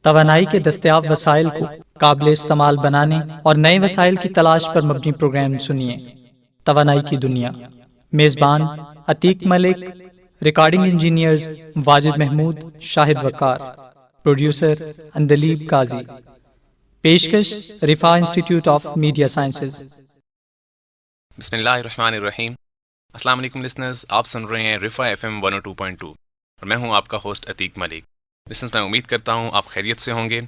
توانائی کے دستیاب وسائل کو قابل استعمال بنانے اور نئے وسائل کی تلاش پر مبنی پروگرام سنیے توانائی کی دنیا۔ میزبان Atiq Malik, recording engineers Wajid Mahmood, Shahid Waqar, producer Andleeb Qazi, پیشکش Riphah institute of media sciences. بسم اللہ الرحمن الرحیم۔ السلام علیکم لسنرز، آپ سن رہے ہیں رفا FM 102.2 اور میں ہوں آپ کا ہوسٹ عتیق ملک۔ لسنرز، میں امید کرتا ہوں آپ خیریت سے ہوں گے۔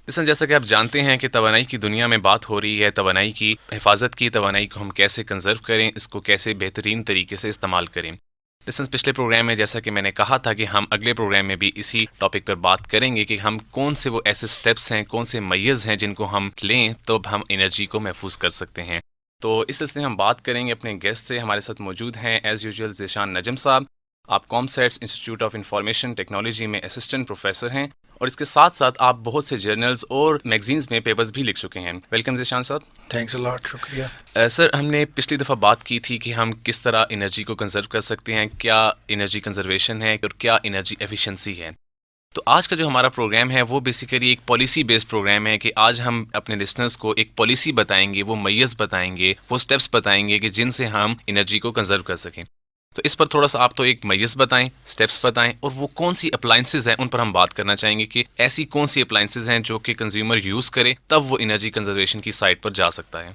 لسنرز، جیسا کہ آپ جانتے ہیں کہ توانائی کی دنیا میں بات ہو رہی ہے توانائی کی حفاظت کی، توانائی کو ہم کیسے کنزرو کریں، اس کو کیسے بہترین طریقے سے استعمال کریں۔ لسنرز، پچھلے پروگرام میں جیسا کہ میں نے کہا تھا کہ ہم اگلے پروگرام میں بھی اسی ٹاپک پر بات کریں گے کہ ہم کون سے وہ ایسے سٹیپس ہیں، کون سے میز ہیں جن کو ہم لیں تو ہم انرجی کو محفوظ کر سکتے ہیں۔ تو اس سلسلے میں ہم بات کریں گے اپنے گیسٹ سے۔ ہمارے ساتھ موجود ہیں ایز یوزول ذیشان نجم صاحب۔ آپ COMSATS institute of information technology میں اسسٹنٹ پروفیسر ہیں اور اس کے ساتھ ساتھ آپ بہت سے جرنلز اور میگزینز میں پیپرز بھی لکھ چکے ہیں۔ ویلکم ذیشان صاحب۔ تھینکس الاٹ، شکریہ سر، ہم نے پچھلی دفعہ بات کی تھی کہ ہم کس طرح انرجی کو کنزرو کر سکتے ہیں، کیا انرجی کنزرویشن ہے اور کیا انرجی ایفیشنسی ہے۔ تو آج کا جو ہمارا پروگرام ہے وہ بیسیکلی ایک پالیسی بیسڈ پروگرام ہے کہ آج ہم اپنے لسنرز کو ایک پالیسی بتائیں گے، وہ میز بتائیں گے، وہ سٹیپس بتائیں گے کہ جن سے ہم انرجی کو کنزرو کر سکیں۔ تو اس پر تھوڑا سا آپ تو ایک میز بتائیں، سٹیپس بتائیں، اور وہ کون سی اپلائنسز ہیں ان پر ہم بات کرنا چاہیں گے کہ ایسی کون سی اپلائنسز ہیں جو کہ کنزیومر یوز کرے تب وہ انرجی کنزرویشن کی سائٹ پر جا سکتا ہے۔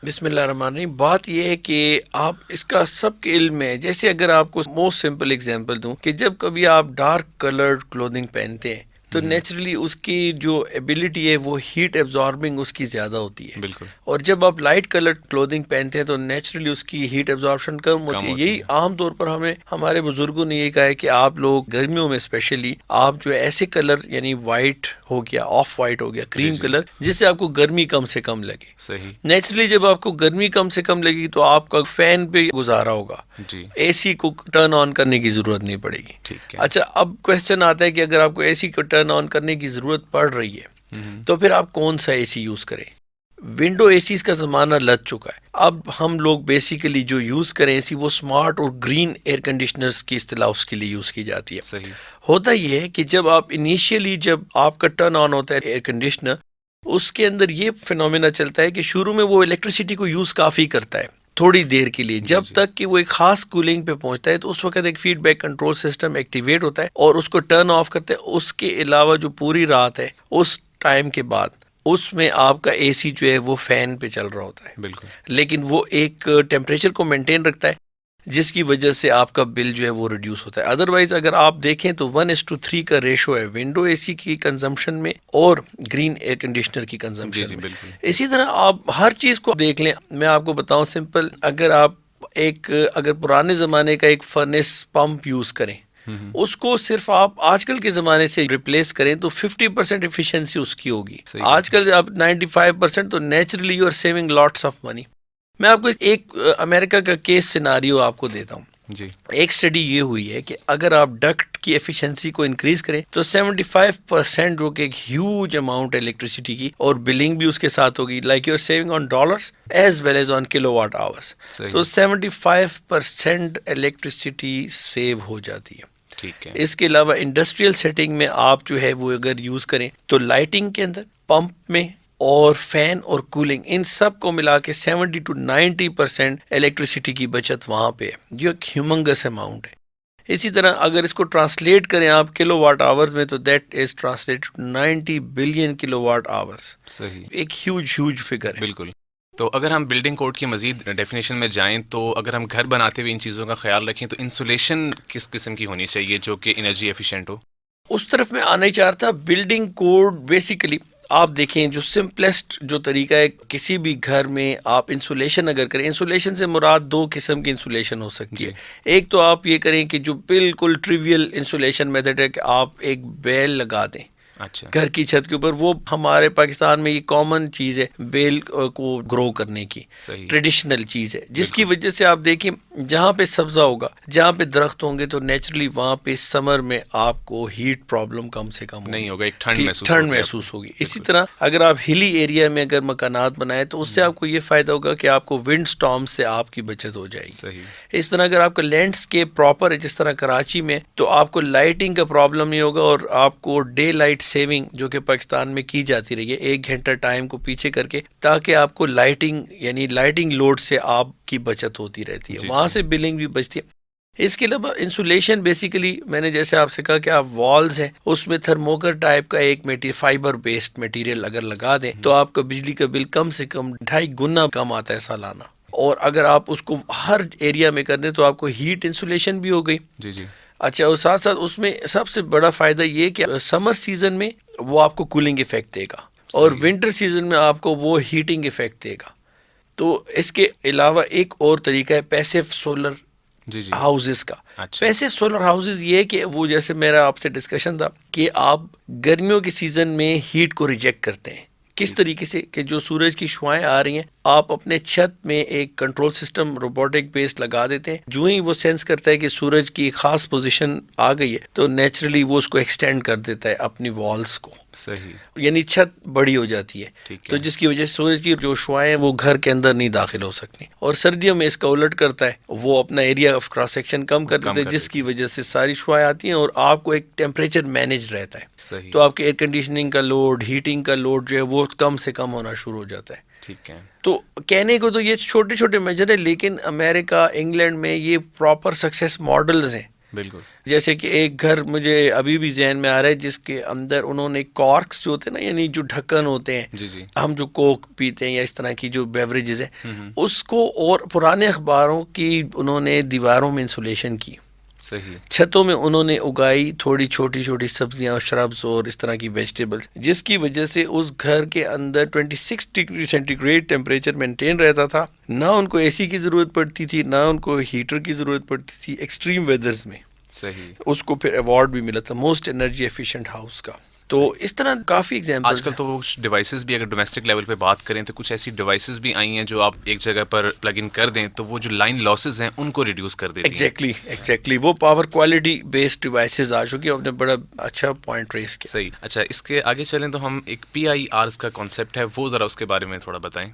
بسم اللہ الرحمن الرحیم۔ بات یہ ہے کہ آپ اس کا سب کے علم ہے، جیسے اگر آپ کو موسٹ سمپل اگزامپل دوں کہ جب کبھی آپ ڈارک کلرڈ کلودنگ پہنتے ہیں تو نیچرلی اس کی جو ایبلٹی ہے وہ ہیٹ ایبزاربنگ اس کی زیادہ ہوتی ہے، بالکل۔ اور جب آپ لائٹ کلرڈ کلودنگ پہنتے ہیں تو نیچرلی اس کی ہیٹ ایبزاربشن کم ہوتی ہے۔ یہی عام طور پر ہمیں ہمارے بزرگوں نے یہ کہا ہے کہ آپ لوگ گرمیوں میں اسپیشلی آپ جو ایسے کلر یعنی وائٹ ہو گیا، آف وائٹ ہو گیا، کریم کلر، جس سے آپ کو گرمی کم سے کم لگے۔ صحیح۔ نیچرلی جب آپ کو گرمی کم سے کم لگے گی تو آپ کا فین پہ گزارا ہوگا، جی، اے سی کو ٹرن آن کرنے کی ضرورت نہیں پڑے گی۔ ٹھیک ہے۔ اچھا، اب کوشچن آتا ہے کہ اگر آپ کو اے سی کو ٹرن آن کرنے کی ضرورت پڑ رہی ہے تو پھر آپ کون سا اے سی یوز کریں؟ ونڈو اے سیز کا زمانہ لگ چکا ہے۔ اب ہم لوگ بیسیکلی جو یوز کریں اے سی وہ اسمارٹ اور گرین ایئر کنڈیشنرز کی اصطلاح اس کے لیے یوز کی جاتی ہے۔ صحیح۔ ہوتا یہ ہے کہ جب آپ انیشیلی جب آپ کا ٹرن آن ہوتا ہے ایئر کنڈیشنر، اس کے اندر یہ فینومینا چلتا ہے کہ شروع میں وہ الیکٹریسٹی کو یوز کافی کرتا ہے تھوڑی دیر کے لیے، جب تک کہ وہ ایک خاص کولنگ پہ پہنچتا ہے تو اس وقت ایک feedback control system activate ہوتا ہے اور اس کو ٹرن آف کرتا ہے۔ اس کے علاوہ جو پوری رات ہے اس ٹائم کے بعد اس میں آپ کا اے سی جو ہے وہ فین پہ چل رہا ہوتا ہے، بالکل، لیکن وہ ایک ٹیمپریچر کو مینٹین رکھتا ہے جس کی وجہ سے آپ کا بل جو ہے وہ ریڈیوس ہوتا ہے۔ ادروائز اگر آپ دیکھیں تو 1:3 کا ریشو ہے ونڈو اے سی کی کنزمپشن میں اور گرین ایئر کنڈیشنر کی کنزمپشن میں۔ بالکل۔ اسی طرح آپ ہر چیز کو دیکھ لیں، میں آپ کو بتاؤں سمپل، اگر پرانے زمانے کا ایک فرنس پمپ یوز کریں، اس کو صرف آپ آج کل کے زمانے سے ریپلیس کریں تو 50% ایفیشنسی اس کی ہوگی۔ آج کل آپ 95%، تو naturally you are saving lots of money. میں آپ کو ایک امریکہ کا کیس سیناریو آپ کو دیتا ہوں۔ جی، ایک اسٹڈی یہ ہوئی ہے کہ اگر آپ ڈکٹ کی ایفیشنسی کو انکریز کریں تو 75% جو کہ ایک ہیوج اماؤنٹ ہے الیکٹریسٹی کی، اور بلنگ بھی اس کے ساتھ ہوگی، like you are saving on dollars as well as on kilowatt hours, تو 75% الیکٹریسٹی سیو ہو جاتی ہے۔ ٹھیک ہے۔ اس کے علاوہ انڈسٹریل سیٹنگ میں آپ جو ہے وہ اگر یوز کریں تو لائٹنگ کے اندر، پمپ میں اور فین اور کولنگ، ان سب کو ملا کے 70 to 90% الیکٹریسٹی کی بچت وہاں پہ ہے، جو ایک ہیومنگس اماؤنٹ ہے۔ اسی طرح اگر اس کو ٹرانسلیٹ کریں آپ کلو واٹ آورز میں تو that is translate 90 billion kilo what hours. صحیح، ایک ہیوج فگر ہے۔ بالکل۔ تو اگر ہم بلڈنگ کوڈ کی مزید ڈیفینیشن میں جائیں تو اگر ہم گھر بناتے ہوئے ان چیزوں کا خیال رکھیں تو انسولیشن کس قسم کی ہونی چاہیے جو کہ انرجی ایفیشینٹ ہو؟ اس طرف میں آنا ہی چاہ رہا تھا۔ بلڈنگ کوڈ بیسیکلی آپ دیکھیں جو سمپلیسٹ جو طریقہ ہے کسی بھی گھر میں آپ انسولیشن اگر کریں، انسولیشن سے مراد 2 قسم کی انسولیشن ہو سکتی ہے۔ ایک تو آپ یہ کریں کہ جو بالکل ٹریویل انسولیشن میتھڈ ہے کہ آپ ایک بیل لگا دیں اچھا، گھر کی چھت کے اوپر۔ وہ ہمارے پاکستان میں یہ کامن چیز ہے بیل کو گرو کرنے کی، ٹریڈیشنل چیز ہے، جس کی وجہ سے آپ دیکھیں جہاں پہ سبزہ ہوگا، جہاں پہ درخت ہوں گے تو نیچرلی وہاں پہ سمر میں آپ کو ہیٹ پرابلم کم سے کم نہیں ہوگا، ایک ٹھنڈ محسوس ہوگی۔ اسی طرح اگر آپ ہلی ایریا میں اگر مکانات بنائیں تو اس سے آپ کو یہ فائدہ ہوگا کہ آپ کو ونڈ سٹارم سے آپ کی بچت ہو جائے گی۔ اس طرح اگر آپ کا لینڈسکیپ پراپر ہے جس طرح کراچی میں، تو آپ کو لائٹنگ کا پرابلم نہیں ہوگا اور آپ کو ڈے لائٹ سیونگ جو کہ پاکستان میں کی جاتی رہی ہے 1 گھنٹہ ٹائم کو پیچھے کر کے، تاکہ آپ کو لائٹنگ یعنی لائٹنگ لوڈ سے آپ کی بچت ہوتی رہتی ہے، وہاں سے بلنگ بھی بچتی ہے۔ اس کے علاوہ انسولیشن بیسیکلی میں نے جیسے آپ سے کہا کہ آپ والز ہیں اس میں تھرموکر ٹائپ کا ایک فائبر بیسڈ میٹیریل اگر لگا دیں تو آپ کا بجلی کا بل کم سے کم 2.5 گنا کم آتا ہے سالانہ، اور اگر آپ اس کو ہر ایریا میں کر دیں تو آپ کو ہیٹ انسولیشن بھی ہو گئی۔ جی جی اچھا، اور ساتھ ساتھ اس میں سب سے بڑا فائدہ یہ کہ سمر سیزن میں وہ آپ کو کولنگ ایفیکٹ دے گا اور ونٹر سیزن میں آپ کو وہ ہیٹنگ ایفیکٹ دے گا۔ تو اس کے علاوہ ایک اور طریقہ ہے پیسو سولر ہاؤسز کا۔ پیسو سولر ہاؤسز یہ کہ وہ جیسے میرا آپ سے ڈسکشن تھا کہ آپ گرمیوں کے سیزن میں ہیٹ کو ریجیکٹ کرتے ہیں، کس طریقے سے کہ جو سورج کی شعائیں آ رہی ہیں آپ اپنے چھت میں ایک کنٹرول سسٹم روبوٹک بیس لگا دیتے ہیں، جو ہی وہ سینس کرتا ہے کہ سورج کی خاص پوزیشن آ گئی ہے تو نیچرلی وہ اس کو ایکسٹینڈ کر دیتا ہے اپنی والز کو، صحیح، یعنی چھت بڑی ہو جاتی ہے، تو جس کی وجہ سے سورج کی جو شعائیں ہیں وہ گھر کے اندر نہیں داخل ہو سکتی، اور سردیوں میں اس کا الٹ کرتا ہے، وہ اپنا ایریا آف کراس سیکشن کم کر دیتا ہے، جس کی وجہ سے ساری شعائیں آتی ہیں اور آپ کو ایک ٹیمپریچر مینیج رہتا ہے، تو آپ کے ایئر کنڈیشننگ کا لوڈ، ہیٹنگ کا لوڈ جو ہے وہ کم سے کم ہونا شروع ہو جاتا ہے۔ ٹھیک ہے، تو کہنے کو تو یہ چھوٹے چھوٹے میجر ہیں، لیکن امریکہ، انگلینڈ میں یہ پراپر سکسیس ماڈلز ہیں۔ بالکل، جیسے کہ ایک گھر مجھے ابھی بھی ذہن میں آ رہا ہے جس کے اندر انہوں نے کارکس جو ہوتے ہیں نا، یعنی جو ڈھکن ہوتے ہیں، ہم جو کوک پیتے ہیں یا اس طرح کی جو بیوریجز ہیں، اس کو اور پرانے اخباروں کی انہوں نے دیواروں میں انسولیشن کی، صحیح، چھتوں میں انہوں نے اگائی تھوڑی چھوٹی چھوٹی سبزیاں اور شربز اور اس طرح کی ویجیٹیبل، جس کی وجہ سے اس گھر کے اندر 26 degree centigrade temperature maintain رہتا تھا، نہ ان کو اے سی کی ضرورت پڑتی تھی، نہ ان کو ہیٹر کی ضرورت پڑتی تھی ایکسٹریم ویدرز میں۔ صحیح، اس کو پھر ایوارڈ بھی ملا تھا موسٹ انرجی ایفیشینٹ ہاؤس کا۔ تو اس طرح کافی ایگزامپلز آج کل تو ڈیوائسز بھی اگر ڈومیسٹک لیول پہ بات کریں تو کچھ ایسی ڈیوائسز بھی آئی ہیں جو آپ ایک جگہ پر پلگ ان کر دیں تو وہ جو لائن لاسز ہیں ان کو ریڈیوس کر دیتی ہیں۔ ایگزیکٹلی وہ پاور کوالٹی بیسڈ ڈیوائسز آ چکی ہیں، آپ نے بڑا اچھا پوائنٹ ریز کیا۔ صحیح، اچھا اس کے آگے چلیں تو ہم ایک PIRs کا کانسیپٹ ہے وہ ذرا اس کے بارے میں تھوڑا بتائیں۔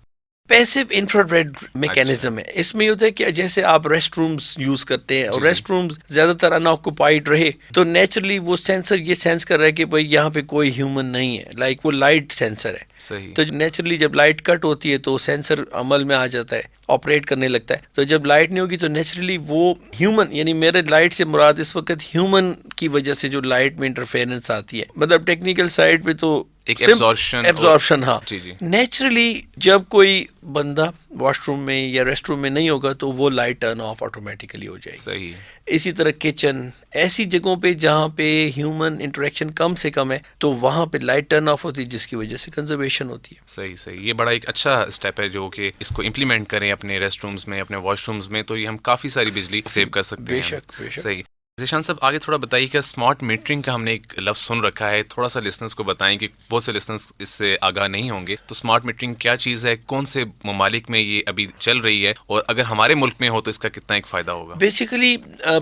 پیسو انفراریڈ میکینزم ہے، اس میں یہ ہوتا ہے کہ جیسے آپ ریسٹ رومز یوز کرتے ہیں اور ریسٹ رومز زیادہ تر ان آکوپائڈ رہے تو نیچرلی وہ سینسر یہ سینس کر رہا ہے کہ بھائی یہاں پہ کوئی ہیومن نہیں ہے، لائک وہ لائٹ سینسر ہے، صحیح، تو نیچرلی جب لائٹ کٹ ہوتی ہے تو سینسر عمل میں آ جاتا ہے، آپریٹ کرنے لگتا ہے، تو جب لائٹ نہیں ہوگی تو نیچرلی وہ ہیومن، یعنی میرے لائٹ سے مراد اس وقت ہیومن کی وجہ سے جو لائٹ میں انٹرفیئرنس آتی ہے، مطلب ٹیکنیکل سائڈ پہ تو ایک ایبزارپشن، ہاں، نیچرلی جب کوئی بندہ واش روم میں یا ریسٹ روم میں نہیں ہوگا تو وہ لائٹ ٹرن آف آٹومیٹیکلی ہو جائے گی۔ صحیح، اسی طرح کچن، ایسی جگہوں پہ جہاں پہ ہیومن انٹریکشن کم سے کم ہے تو وہاں پہ لائٹ ٹرن آف ہوتی ہے، جس کی وجہ سے کنزرویشن ہوتی ہے۔ صحیح صحیح، یہ بڑا ایک اچھا اسٹیپ ہے جو کہ اس کو امپلیمنٹ کریں اپنے ریسٹ رومز میں، اپنے واش رومز میں، تو یہ ہم کافی ساری بجلی سیو کر سکتے ہیں۔ بے شک، بے شک۔ صحیح، ذیشان صاحب آگے تھوڑا بتائیے کہ اسمارٹ میٹرنگ کا ہم نے ایک لفظ سن رکھا ہے، تھوڑا سا لسنرز کو بتائیں کہ بہت سے لسنرز اس سے آگاہ نہیں ہوں گے، تو اسمارٹ میٹرنگ کیا چیز ہے، کون سے ممالک میں یہ ابھی چل رہی ہے، اور اگر ہمارے ملک میں ہو تو اس کا کتنا ایک فائدہ ہوگا؟ بیسیکلی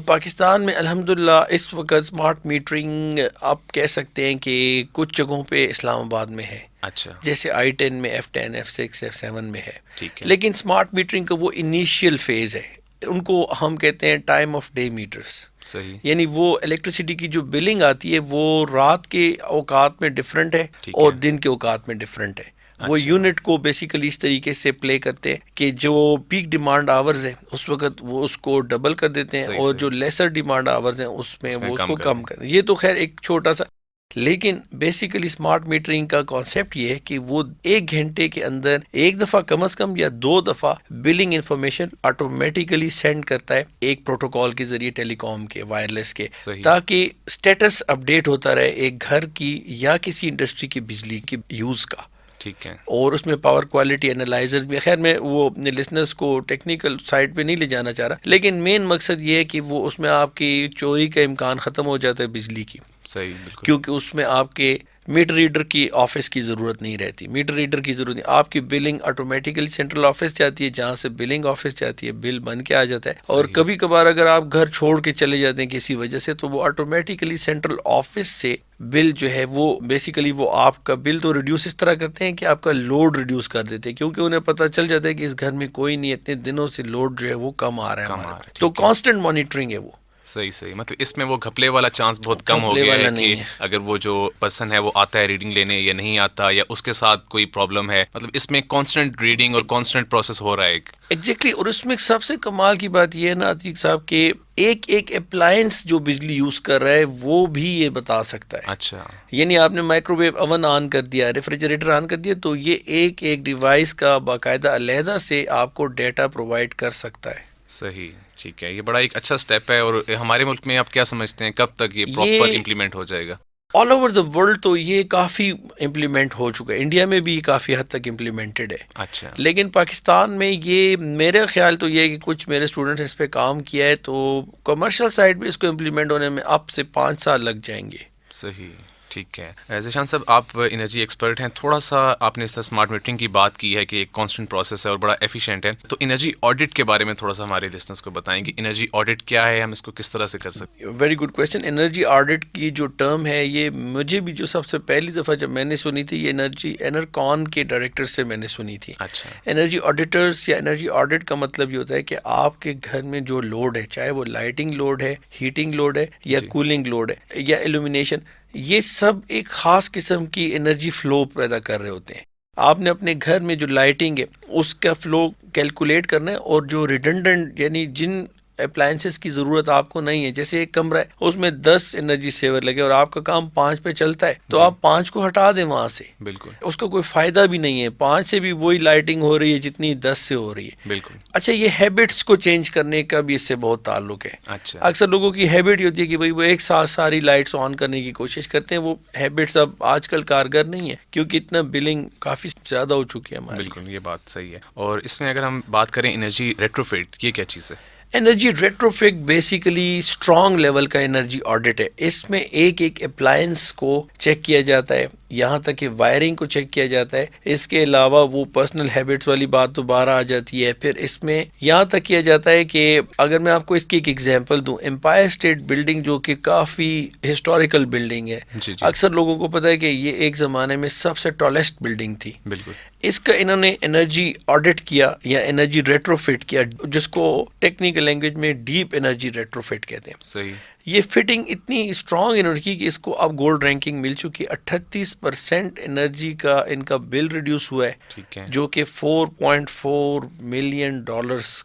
پاکستان میں الحمدللہ اس وقت اسمارٹ میٹرنگ آپ کہہ سکتے ہیں کہ کچھ جگہوں پہ اسلام آباد میں ہے، اچھا، جیسے I-10 میں، F-10، F-6، F-7 میں ہے، ٹھیک ہے، لیکن اسمارٹ میٹرنگ کا وہ انیشیل فیز ہے، ان کو ہم کہتے ہیں ٹائم آف ڈے میٹرز، صحیح، یعنی وہ الیکٹریسٹی کی جو بلنگ آتی ہے وہ رات کے اوقات میں ڈفرینٹ ہے اور دن کے اوقات میں ڈفرینٹ ہے، وہ یونٹ کو بیسیکلی اس طریقے سے پلے کرتے ہیں کہ جو پیک ڈیمانڈ آورز ہیں اس وقت وہ اس کو ڈبل کر دیتے ہیں، اور جو لیسر ڈیمانڈ آورز ہیں اس میں وہ اس کو کم کر، یہ تو خیر ایک چھوٹا سا، لیکن بیسیکلی اسمارٹ میٹرنگ کا کانسیپٹ یہ ہے کہ وہ 1 گھنٹے کے اندر ایک دفعہ کم از کم یا 2 دفعہ بلنگ انفارمیشن آٹومیٹیکلی سینڈ کرتا ہے ایک پروٹوکال کے ذریعے، ٹیلی کام کے، وائرلیس کے، تاکہ سٹیٹس اپڈیٹ ہوتا رہے ایک گھر کی یا کسی انڈسٹری کی بجلی کی یوز کا۔ ٹھیک ہے، اور اس میں پاور کوالٹی انالائزرز بھی، خیر میں وہ لسنرز کو ٹیکنیکل سائڈ پہ نہیں لے جانا چاہ رہا، لیکن مین مقصد یہ ہے کہ وہ اس میں آپ کی چوری کا امکان ختم ہو جاتا ہے بجلی کی، صحیح، بالکل، کیونکہ اس میں آپ کے میٹر ریڈر کی آفس کی ضرورت نہیں رہتی، میٹر ریڈر کی ضرورت نہیں، آپ کی بلنگ آٹومیٹیکلی سینٹرل آفس جاتی ہے، جہاں سے بلنگ آفس جاتی ہے، بل بن کے آ جاتا ہے، اور کبھی کبھار اگر آپ گھر چھوڑ کے چلے جاتے ہیں کسی وجہ سے تو وہ آٹومیٹیکلی سینٹرل آفس سے بل جو ہے وہ بیسیکلی وہ آپ کا بل تو ریڈیوس اس طرح کرتے ہیں کہ آپ کا لوڈ ریڈیوس کر دیتے ہیں، کیونکہ انہیں پتہ چل جاتا ہے کہ اس گھر میں کوئی نہیں، اتنے دنوں سے لوڈ جو ہے وہ کم آ رہا ہے، تو کانسٹنٹ مانیٹرنگ ہے وہ، صحیح مطلب اس میں وہ گھپلے والا چانس بہت کم ہو گیا ہے کہ اگر وہ جو پرسن ہے وہ آتا ہے ریڈنگ لینے یا نہیں آتا یا اس کے ساتھ کوئی پرابلم ہے، مطلب اس میں کانسٹنٹ ریڈنگ اور کانسٹنٹ پروسیس ہو رہا ہے ایگزیکٹلی. اور اس میں سب سے کمال کی بات یہ ہے نا عتیق صاحب کہ ایک اپلائنس جو بجلی یوز کر رہا ہے وہ بھی یہ بتا سکتا ہے. اچھا، یعنی آپ نے مائکرو ویو اوون آن کر دیا، ریفریجریٹر آن کر دیا، تو یہ ایک ڈیوائس کا باقاعدہ علیحدہ سے آپ کو ڈیٹا پرووائڈ کر سکتا ہے. صحیح، ٹھیک ہے. یہ بڑا ایک اچھا سٹیپ ہے. اور ہمارے ملک میں آپ کیا سمجھتے ہیں کب تک یہ پراپر امپلیمنٹ ہو جائے گا؟ آل اوور دا ورلڈ تو یہ کافی امپلیمنٹ ہو چکا ہے، انڈیا میں بھی کافی حد تک امپلیمنٹڈ ہے. اچھا، لیکن پاکستان میں یہ میرا خیال تو یہ ہے کہ کچھ میرے اسٹوڈنٹس اس پہ کام کیا ہے، تو کمرشل سائڈ پہ اس کو امپلیمنٹ ہونے میں اب سے 5 سال لگ جائیں گے. صحیح، ٹھیک ہے. ذیشان صاحب، آپ انرجی ایکسپرٹ ہیں. تھوڑا سا آپ نے اس طرح اسمارٹ میٹرنگ کی بات کی ہے کہ ایک کانسٹنٹ پروسیس ہے اور بڑا ایفیشینٹ ہے، تو انرجی آڈٹ کے بارے میں تھوڑا سا ہمارے لسنرز کو بتائیں کہ انرجی آڈٹ کیا ہے، ہم اس کو کس طرح سے کر سکتے ہیں؟ Very good question. Energy audit کی جو ٹرم ہے یہ مجھے بھی جو سب سے پہلی دفعہ جب میں نے سنی تھی یہ انرکون کے ڈائریکٹر سے میں نے سنی تھی. اچھا، انرجی آڈیٹرز یا انرجی آڈٹ کا مطلب یہ ہوتا ہے کہ آپ کے گھر میں جو لوڈ ہے، چاہے وہ لائٹنگ لوڈ ہے، ہیٹنگ لوڈ ہے یا کولنگ لوڈ ہے یا ایلومینیشن، یہ سب ایک خاص قسم کی انرجی فلو پیدا کر رہے ہوتے ہیں. آپ نے اپنے گھر میں جو لائٹنگ ہے اس کا فلو کیلکولیٹ کرنا ہے، اور جو ریڈنڈنٹ یعنی جن اپلائنسز کی ضرورت آپ کو نہیں ہے، جیسے ایک کمرہ ہے اس میں 10 انرجی سیور لگے اور آپ کا کام 5 پہ چلتا ہے، تو آپ 5 کو ہٹا دیں وہاں سے. بالکل، اس کا کوئی فائدہ بھی نہیں ہے. 5 سے بھی وہی لائٹنگ ہو رہی ہے جتنی 10 سے ہو رہی ہے. بالکل. اچھا، یہ ہیبٹس کو چینج کرنے کا بھی اس سے بہت تعلق ہے. اچھا، اکثر لوگوں کی ہیبٹ یہ ہوتی ہے کہ بھائی وہ ایک ساتھ ساری لائٹس آن کرنے کی کوشش کرتے ہیں. وہ ہیبٹس اب آج کل کارگر نہیں ہے کیونکہ اتنا بلنگ کافی زیادہ ہو چکی ہے ہماری. بالکل، یہ بات صحیح ہے. اور اس میں اگر ہم بات کریں انرجی ریٹروفٹ، یہ کیا چیز ہے؟ انرجی ریٹروفٹ بیسیکلی اسٹرانگ لیول کا انرجی آڈٹ ہے. اس میں ایک اپلائنس کو چیک کیا جاتا ہے، یہاں تک کہ وائرنگ کو چیک کیا جاتا ہے. اس کے علاوہ وہ پرسنل ہیبٹس والی بات دوبارہ آ جاتی ہے. پھر اس میں یہاں تک کیا جاتا ہے کہ اگر میں آپ کو اس کی ایک ایگزامپل دوں، امپائر اسٹیٹ بلڈنگ جو کہ کافی ہسٹوریکل بلڈنگ ہے، اکثر لوگوں کو پتہ ہے کہ یہ ایک زمانے میں سب سے ٹالسٹ بلڈنگ تھی. بالکل. اس کا انہوں نے انرجی آڈٹ کیا یا انرجی ریٹروفٹ کیا، جس کو ٹیکنیکل لینگویج میں ڈیپ انرجی ریٹروفٹ کہتے ہیں. صحیح. یہ فٹنگ اتنی اسٹرانگ انہوں کی کہ اس کو اب گولڈ رینکنگ مل چکی. 38% انرجی کا ان کا بل ریڈیوس ہوا ہے. ٹھیک ہے. جو کہ $4.4 ملین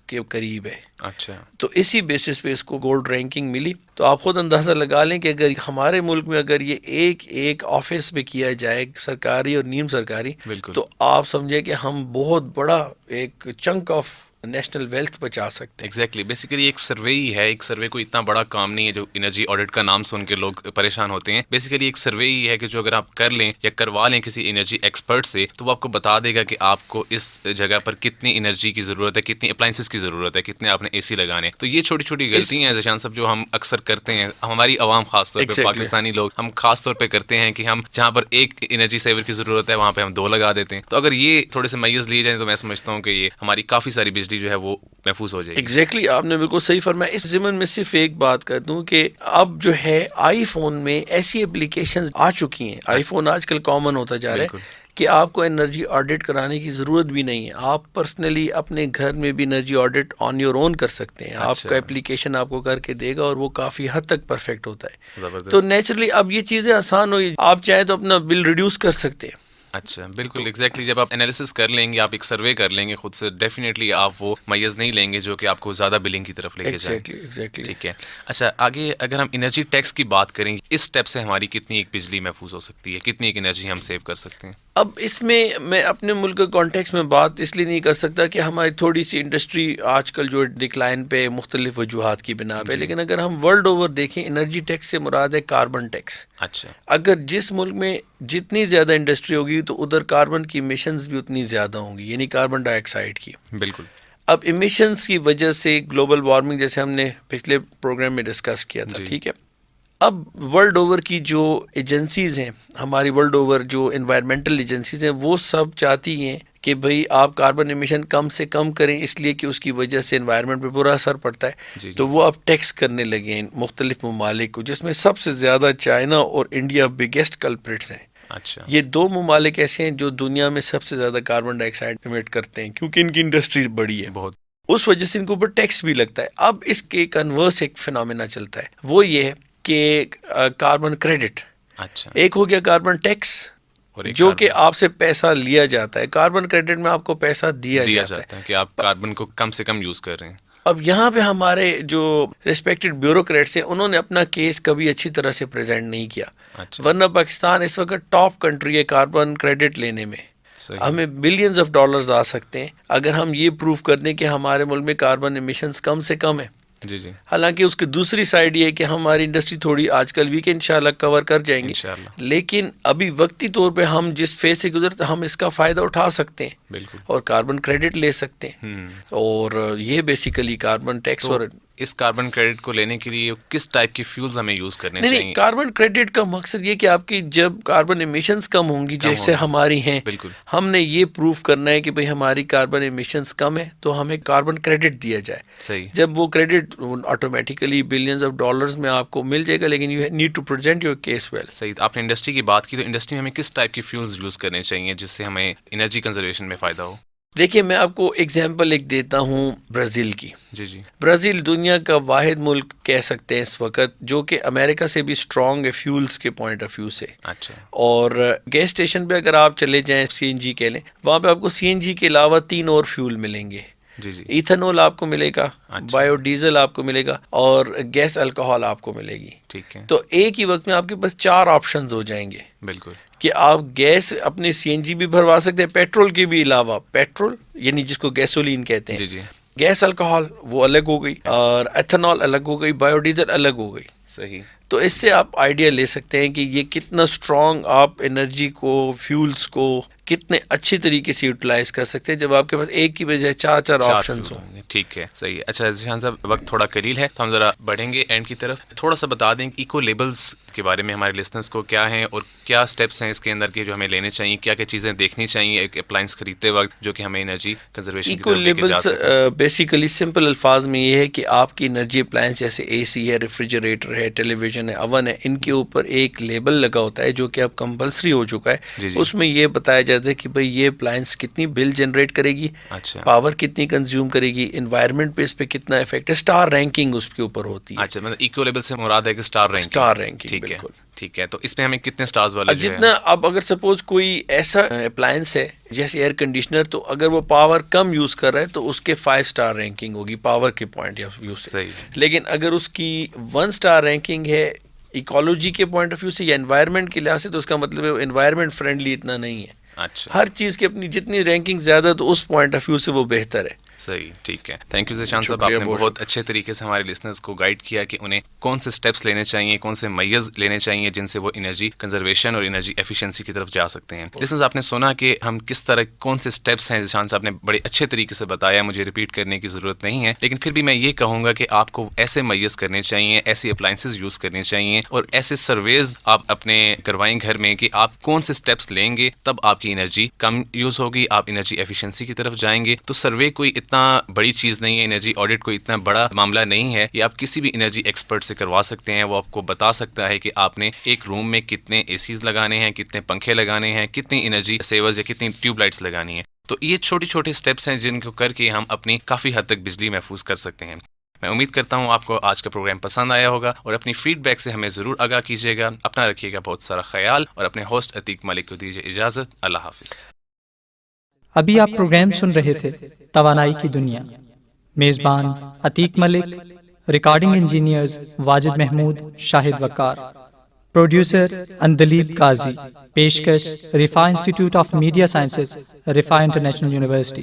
کے قریب ہے. اچھا. تو اسی بیسس پہ اس کو گولڈ رینکنگ ملی. تو آپ خود اندازہ لگا لیں کہ اگر ہمارے ملک میں اگر یہ ایک آفس میں کیا جائے، سرکاری اور نیم سرکاری، تو آپ سمجھے کہ ہم بہت بڑا ایک چنک آف نیشنل ویلتھ بچا سکتے ہیں. ایگزیکٹلی. بیسیکلی ایک سروے ہی ہے. ایک سروے کوئی اتنا بڑا کام نہیں ہے جو انرجی آڈٹ کا نام سن کے لوگ پریشان ہوتے ہیں. بیسیکلی ایک سروے ہی ہے کہ جو اگر آپ کر لیں یا کروا لیں کسی انرجی ایکسپرٹ سے، تو وہ آپ کو بتا دے گا کہ آپ کو اس جگہ پر کتنی انرجی کی ضرورت ہے، کتنی اپلائنسز کی ضرورت ہے، کتنے آپ نے اے سی لگانے. تو یہ چھوٹی چھوٹی غلطیاں ہیں ذیشان صاحب جو ہم اکثر کرتے ہیں، ہماری عوام خاص طور پہ پاکستانی لوگ ہم خاص طور پہ کرتے ہیں کہ ہم جہاں پر ایک انرجی سیور کی ضرورت ہے وہاں پہ ہم 2 لگا دیتے ہیں. تو اگر یہ تھوڑے سے میز لیے جائیں تو میں سمجھتا ہوں کہ یہ ہماری کافی ساری بجلی جو ہے وہ محفوظ ہو جائے گی. ایگزیکٹلی، آپ نے بالکل صحیح فرمایا. اس ضمن میں صرف ایک بات کر دوں کہ اب جو ہے آئی فون میں ایسی اپلیکیشنز آ چکی ہیں. آئی فون آج کل کامن ہوتا جا رہا ہے کہ آپ کو انرجی آڈٹ کرانے کی ضرورت بھی نہیں ہے. آپ پرسنلی اپنے گھر میں بھی energy audit on your own کر سکتے ہیں. آپ کا اپلیکیشن آپ کو کر کے دے گا اور وہ کافی حد تک پرفیکٹ ہوتا ہے. تو نیچرلی اب یہ چیزیں آسان ہوئی. آپ چاہیں تو اپنا بل ریڈیوس کر سکتے ہیں. اچھا، بالکل. ایگزیکٹلی. جب آپ انالیسس کر لیں گے، آپ ایک سروے کر لیں گے خود سے، ڈیفینیٹلی آپ وہ میز نہیں لیں گے جو کہ آپ کو زیادہ بلنگ کی طرف لے کے جائے. ایگزیکٹلی. ٹھیک ہے. اچھا، آگے اگر ہم انرجی ٹیکس کی بات کریں، اس اسٹیپ سے ہماری کتنی ایک بجلی محفوظ ہو سکتی ہے، کتنی ایک انرجی ہم سیو کر سکتے ہیں؟ اب اس میں اپنے ملک کے کانٹیکس میں بات اس لیے نہیں کر سکتا کہ ہماری تھوڑی سی انڈسٹری آج کل جو ڈکلائن پہ مختلف وجوہات کی بنا پہ، لیکن اگر ہم ورلڈ اوور دیکھیں، انرجی ٹیکس سے مراد ہے کاربن ٹیکس. اچھا. اگر جس ملک میں جتنی زیادہ انڈسٹری ہوگی تو ادھر کاربن کی ایمیشنز بھی اتنی زیادہ ہوں گی، یعنی کاربن ڈائی آکسائڈ کی. بالکل. اب ایمیشنز کی وجہ سے گلوبل وارمنگ، جیسے ہم نے پچھلے پروگرام میں ڈسکس کیا تھا، ٹھیک ہے. اب ورلڈ اوور کی جو ایجنسیز ہیں، ہماری ورلڈ اوور جو انوائرمنٹل ایجنسیز ہیں، وہ سب چاہتی ہیں کہ بھئی آپ کاربن ایمیشن کم سے کم کریں، اس لیے کہ اس کی وجہ سے انوائرمنٹ پہ برا اثر پڑتا ہے. تو وہ اب ٹیکس کرنے لگے ہیں مختلف ممالک کو، جس میں سب سے زیادہ چائنا اور انڈیا بگیسٹ کلپریٹس ہیں. اچھا. یہ 2 ممالک ایسے ہیں جو دنیا میں سب سے زیادہ کاربن ڈائی آکسائڈ ایمٹ کرتے ہیں کیونکہ ان کی انڈسٹریز بڑی ہے. بہت. اس وجہ سے ان کے اوپر ٹیکس بھی لگتا ہے. اب اس کے کنورس ایک فینومینا چلتا ہے, وہ یہ ہے کہ کاربن کریڈٹ. اچھا. ایک ہو گیا کاربن ٹیکس جو کہ آپ سے پیسہ لیا جاتا ہے, کاربن کریڈٹ میں آپ کو پیسہ دیا جاتا ہے کہ آپ کاربن کو کم سے کم یوز کر رہے ہیں. اب یہاں پہ ہمارے جو ریسپیکٹڈ بیوروکریٹس ہیں انہوں نے اپنا کیس کبھی اچھی طرح سے پریزنٹ نہیں کیا. ورنہ پاکستان اس وقت ٹاپ کنٹری ہے کاربن کریڈٹ لینے میں. ہمیں بلینز آف ڈالرز آ سکتے ہیں اگر ہم یہ پروف کر دیں کہ ہمارے ملک میں کاربن ایمیشنز کم سے کم ہیں. جی جی. حالانکہ اس کی دوسری سائڈ یہ ہے کہ ہماری انڈسٹری تھوڑی آج کل ویک انشاءاللہ کور کر جائیں گے, لیکن ابھی وقتی طور پہ ہم جس فیز سے گزرتے ہم اس کا فائدہ اٹھا سکتے ہیں بالکل, اور کاربن کریڈٹ لے سکتے ہیں. اور یہ بیسیکلی کاربن ٹیکس. اور اس کاربن کریڈٹ کو لینے کے لیے کس ٹائپ کی فیولز ہمیں یوز کرنے چاہیے؟ نہیں, کاربن کریڈٹ کا مقصد یہ کہ آپ کی جب کاربن ایمیشنز کم ہوں گی جیسے ہماری ہیں, بالکل ہم نے یہ پروف کرنا ہے کہ بھئی ہماری کاربن ایمیشنز کم ہے تو ہمیں کاربن کریڈٹ دیا جائے. صحیح. جب وہ credit automatically billions of dollars میں آپ کو مل جائے گا, لیکن you need to present your case well. صحیح. آپ نے انڈسٹری کی بات کی, تو انڈسٹری میں ہمیں کس ٹائپ کی فیولز یوز کرنے چاہیے جس سے ہمیں انرجی کنزرویشن میں فائدہ ہو؟ دیکھیے میں آپ کو ایگزامپل ایک دیتا ہوں برازیل کی. جی جی. برازیل دنیا کا واحد ملک کہہ سکتے ہیں اس وقت جو کہ امریکہ سے بھی اسٹرانگ ہے فیولز کے پوائنٹ آف ویو سے. اچھا. اور گیس اسٹیشن پہ اگر آپ چلے جائیں سی این جی کہہ لیں, وہاں پہ آپ کو سی این جی کے علاوہ 3 اور فیول ملیں گے. جی جی. ایتھنول آپ کو ملے گا, بایو ڈیزل آپ کو ملے گا, اور گیس الکوہول آپ کو ملے گی. ٹھیک ہے. تو ایک ہی وقت میں آپ کے پاس 4 آپشنز ہو جائیں گے. بالکل. کہ آپ گیس اپنے سی این جی بھی بھروا سکتے ہیں, پیٹرول کے بھی علاوہ, پیٹرول یعنی جس کو گیسولین کہتے ہیں. جی جی. گیس الکوہول وہ الگ ہو گئی, اور ایتھنول الگ ہو گئی, بایو ڈیزل الگ ہو گئی. صحیح. تو اس سے آپ آئیڈیا لے سکتے ہیں کہ یہ کتنا اسٹرانگ آپ انرجی کو, فیولز کو کتنے اچھی طریقے سے یوٹیلائز کر سکتے ہیں جب آپ کے پاس ایک کی بجائے 4 آپشنز ہوں. ٹھیک ہے. صحیح. اچھا ذیشان صاحب, وقت تھوڑا قلیل ہے تو ہم ذرا بڑھیں گے اینڈ کی طرف. تھوڑا سا بتا دیں کہ ایکو لیبلز کے بارے میں ہمارے لسنرز کو کیا ہیں اور کیا اسٹیپس ہیں اس کے اندر کے جو ہمیں لینے چاہیے, کیا کیا چیزیں دیکھنی چاہیے ایک اپلائنس خریدتے وقت جو کہ ہمیں انرجی کنزرویشن کی طرف لے کے جا سکے. ایکو لیبلز بیسیکلی سمپل الفاظ میں یہ ہے کہ آپ کی انرجی اپلائنس جیسے اے سی ہے, ریفریجریٹر ہے, ٹیلی ویژن ہے, اوون ہے, ان کے اوپر ایک لیبل لگا ہوتا ہے جو کہ اب کمپلسری ہو چکا ہے. جی جی. اس میں یہ بتایا جاتا ہے کہ بھئی یہ اپلائنس کتنی بل جنریٹ کرے گی, اچھا, پاور کتنی کنزیوم کرے گی, انوائرمنٹ پہ اس پہ کتنا افیکٹ ہے, اسٹار رینکنگ اس کے اوپر ہوتی ہے. اچھا, مطلب ایکو لیبل سے مراد ہے کہ اسٹار رینکنگ. ٹھیک ہے. ٹھیک ہے. تو اس میں ہمیں کتنے سٹارز والے جتنا اب اگر سپوز کوئی ایسا اپلائنس ہے جیسے ایئر کنڈیشنر, تو اگر وہ پاور کم یوز کر رہا ہے تو اس کے 5 اسٹار رینکنگ ہوگی پاور کے پوائنٹ آف ویو سے. لیکن اگر اس کی 1 اسٹار رینکنگ ہے ایکالوجی کے پوائنٹ آف ویو سے یا انوائرمنٹ کے لحاظ سے, تو اس کا مطلب ہے انوائرمنٹ فرینڈلی اتنا نہیں ہے. اچھا. ہر چیز کی اپنی جتنی رینکنگ زیادہ تو اس پوائنٹ آف ویو سے وہ بہتر ہے. صحیح. ٹھیک ہے. تھینک یو ذیشان صاحب, آپ نے بہت اچھے طریقے سے ہمارے لسنرز کو گائیڈ کیا کہ انہیں کون سے اسٹیپس لینے چاہیے, کون سے میز لینے چاہیے جن سے وہ انرجی کنزرویشن اور انرجی ایفیشنسی کی طرف جا سکتے ہیں. لسنرز, آپ نے سنا کہ ہم کس طرح کون سے اسٹیپس ہیں ذیشان صاحب نے بڑے اچھے طریقے سے بتایا, مجھے ریپیٹ کرنے کی ضرورت نہیں ہے, لیکن پھر بھی میں یہ کہوں گا کہ آپ کو ایسے میز کرنے چاہیے, ایسی اپلائنسز یوز کرنے چاہیے اور ایسے سرویز آپ اپنے کروائیں گھر میں کہ آپ کون سے اسٹیپس لیں گے تب آپ کی انرجی کم یوز ہوگی, آپ انرجی ایفیشنسی کی طرف جائیں گے. تو سروے کوئی اتنا بڑی چیز نہیں ہے, انرجی آڈٹ کوئی اتنا بڑا معاملہ نہیں ہے, یہ آپ کسی بھی انرجی ایکسپرٹ سے کروا سکتے ہیں. وہ آپ کو بتا سکتا ہے کہ آپ نے ایک روم میں کتنے اے سیز لگانے ہیں, کتنے پنکھے لگانے ہیں, کتنی انرجی سیورز یا کتنی ٹیوب لائٹس لگانی ہیں. تو یہ چھوٹی چھوٹے اسٹیپس ہیں جن کو کر کے ہم اپنی کافی حد تک بجلی محفوظ کر سکتے ہیں. میں امید کرتا ہوں آپ کو آج کا پروگرام پسند آیا ہوگا اور اپنی فیڈ بیک سے ہمیں ضرور آگاہ کیجیے گا. اپنا رکھیے گا بہت سارا خیال اور اپنے ہوسٹ عتیق ملک کو دیجیے اجازت. اللہ حافظ. ابھی آپ پروگرام سن رہے تھے توانائی کی دنیا. میزبان Atiq Malik, recording engineers Wajid Mahmood, Shahid Waqar, producer Andleeb Qazi. پیشکش Riphah institute of media sciences, Riphah international university.